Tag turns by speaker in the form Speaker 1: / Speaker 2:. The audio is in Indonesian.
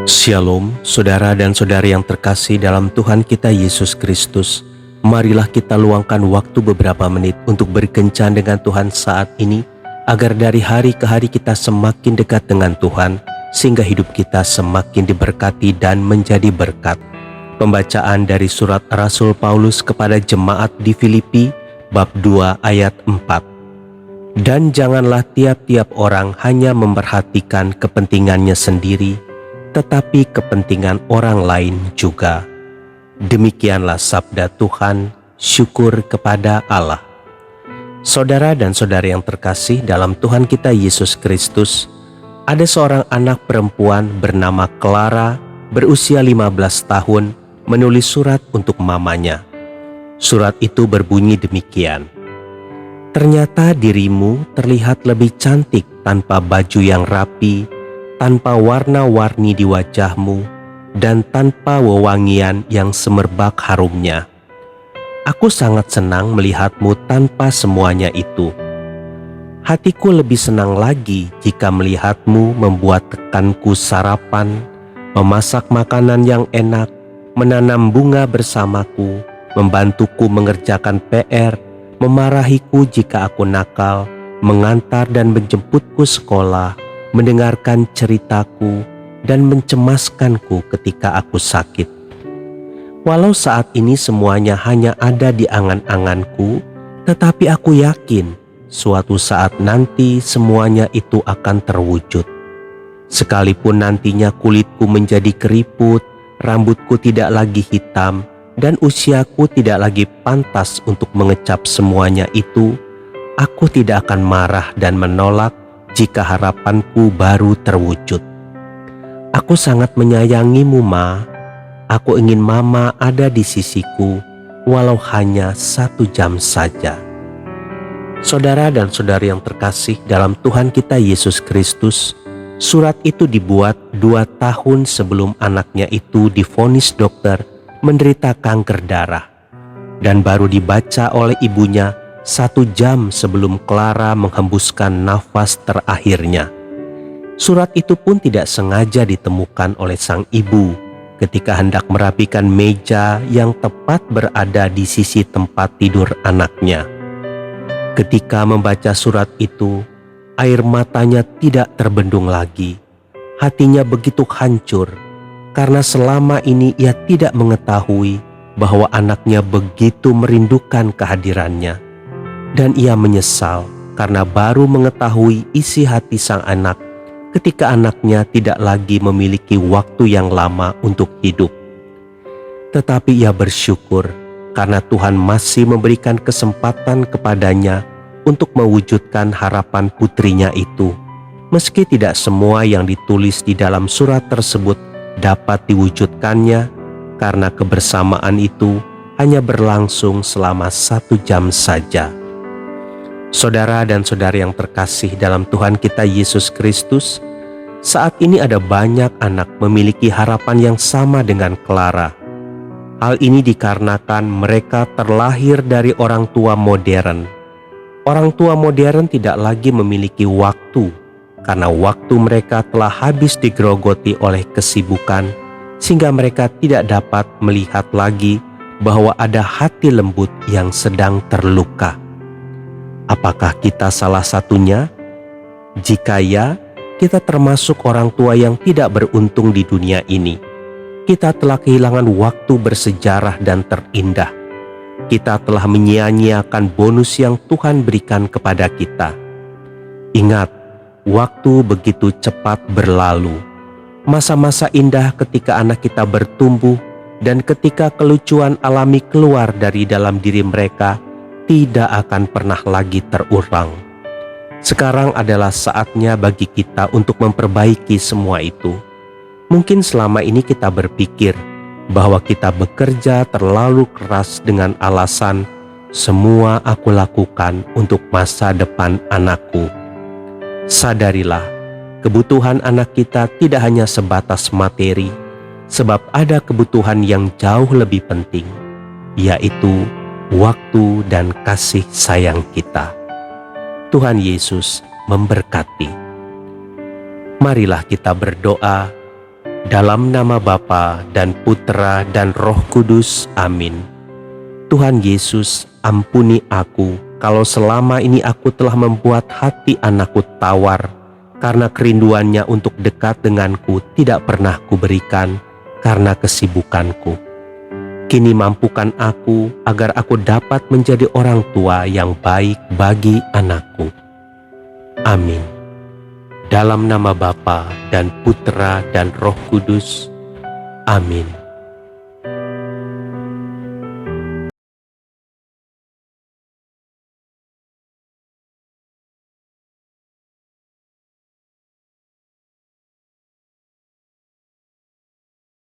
Speaker 1: Shalom, saudara dan saudari yang terkasih dalam Tuhan kita Yesus Kristus. Marilah kita luangkan waktu beberapa menit untuk berkencan dengan Tuhan saat ini, agar dari hari ke hari kita semakin dekat dengan Tuhan, sehingga hidup kita semakin diberkati dan menjadi berkat. Pembacaan dari surat Rasul Paulus kepada jemaat di Filipi, bab 2 ayat 4. Dan janganlah tiap-tiap orang hanya memperhatikan kepentingannya sendiri, tetapi kepentingan orang lain juga. Demikianlah sabda Tuhan, syukur kepada Allah. Saudara dan saudari yang terkasih dalam Tuhan kita Yesus Kristus, ada seorang anak perempuan bernama Clara, berusia 15 tahun, menulis surat untuk mamanya. Surat itu berbunyi demikian: "Ternyata dirimu terlihat lebih cantik tanpa baju yang rapi, tanpa warna-warni di wajahmu, dan tanpa wewangian yang semerbak harumnya. Aku sangat senang melihatmu tanpa semuanya itu. Hatiku lebih senang lagi jika melihatmu membuat rekanku sarapan, memasak makanan yang enak, menanam bunga bersamaku, membantuku mengerjakan PR, memarahiku jika aku nakal, mengantar dan menjemputku sekolah, mendengarkan ceritaku, dan mencemaskanku ketika aku sakit. Walau saat ini semuanya hanya ada di angan-anganku, tetapi aku yakin suatu saat nanti semuanya itu akan terwujud. Sekalipun nantinya kulitku menjadi keriput, rambutku tidak lagi hitam, dan usiaku tidak lagi pantas untuk mengecap semuanya itu, aku tidak akan marah dan menolak jika harapanku baru terwujud. Aku sangat menyayangimu, Ma. Aku ingin Mama ada di sisiku, walau hanya 1 jam saja." Saudara dan saudari yang terkasih dalam Tuhan kita Yesus Kristus, surat itu dibuat 2 tahun sebelum anaknya itu divonis dokter menderita kanker darah, dan baru dibaca oleh ibunya 1 jam sebelum Clara menghembuskan nafas terakhirnya. Surat itu pun tidak sengaja ditemukan oleh sang ibu ketika hendak merapikan meja yang tepat berada di sisi tempat tidur anaknya. Ketika membaca surat itu, air matanya tidak terbendung lagi. Hatinya begitu hancur karena selama ini ia tidak mengetahui bahwa anaknya begitu merindukan kehadirannya. Dan ia menyesal karena baru mengetahui isi hati sang anak ketika anaknya tidak lagi memiliki waktu yang lama untuk hidup. Tetapi ia bersyukur karena Tuhan masih memberikan kesempatan kepadanya untuk mewujudkan harapan putrinya itu. Meski tidak semua yang ditulis di dalam surat tersebut dapat diwujudkannya, karena kebersamaan itu hanya berlangsung selama 1 jam saja. Saudara dan saudari yang terkasih dalam Tuhan kita Yesus Kristus, saat ini ada banyak anak memiliki harapan yang sama dengan Clara. Hal ini dikarenakan mereka terlahir dari orang tua modern. Orang tua modern tidak lagi memiliki waktu, karena waktu mereka telah habis digerogoti oleh kesibukan, sehingga mereka tidak dapat melihat lagi bahwa ada hati lembut yang sedang terluka. Apakah kita salah satunya? Jika ya, kita termasuk orang tua yang tidak beruntung di dunia ini. Kita telah kehilangan waktu bersejarah dan terindah. Kita telah menyia-nyiakan bonus yang Tuhan berikan kepada kita. Ingat, waktu begitu cepat berlalu. Masa-masa indah ketika anak kita bertumbuh dan ketika kelucuan alami keluar dari dalam diri mereka tidak akan pernah lagi terulang. Sekarang adalah saatnya bagi kita untuk memperbaiki semua itu. Mungkin selama ini kita berpikir bahwa kita bekerja terlalu keras dengan alasan semua aku lakukan untuk masa depan anakku. Sadarilah, kebutuhan anak kita tidak hanya sebatas materi, sebab ada kebutuhan yang jauh lebih penting, yaitu waktu dan kasih sayang kita. Tuhan Yesus memberkati. Marilah kita berdoa Dalam nama Bapa dan Putra dan Roh Kudus. Amin. Tuhan Yesus, ampuni aku kalau selama ini aku telah membuat hati anakku tawar, karena kerinduannya untuk dekat denganku tidak pernah kuberikan karena kesibukanku. Kini mampukan aku agar aku dapat menjadi orang tua yang baik bagi anakku. Amin. Dalam nama Bapa dan Putra dan Roh Kudus. Amin.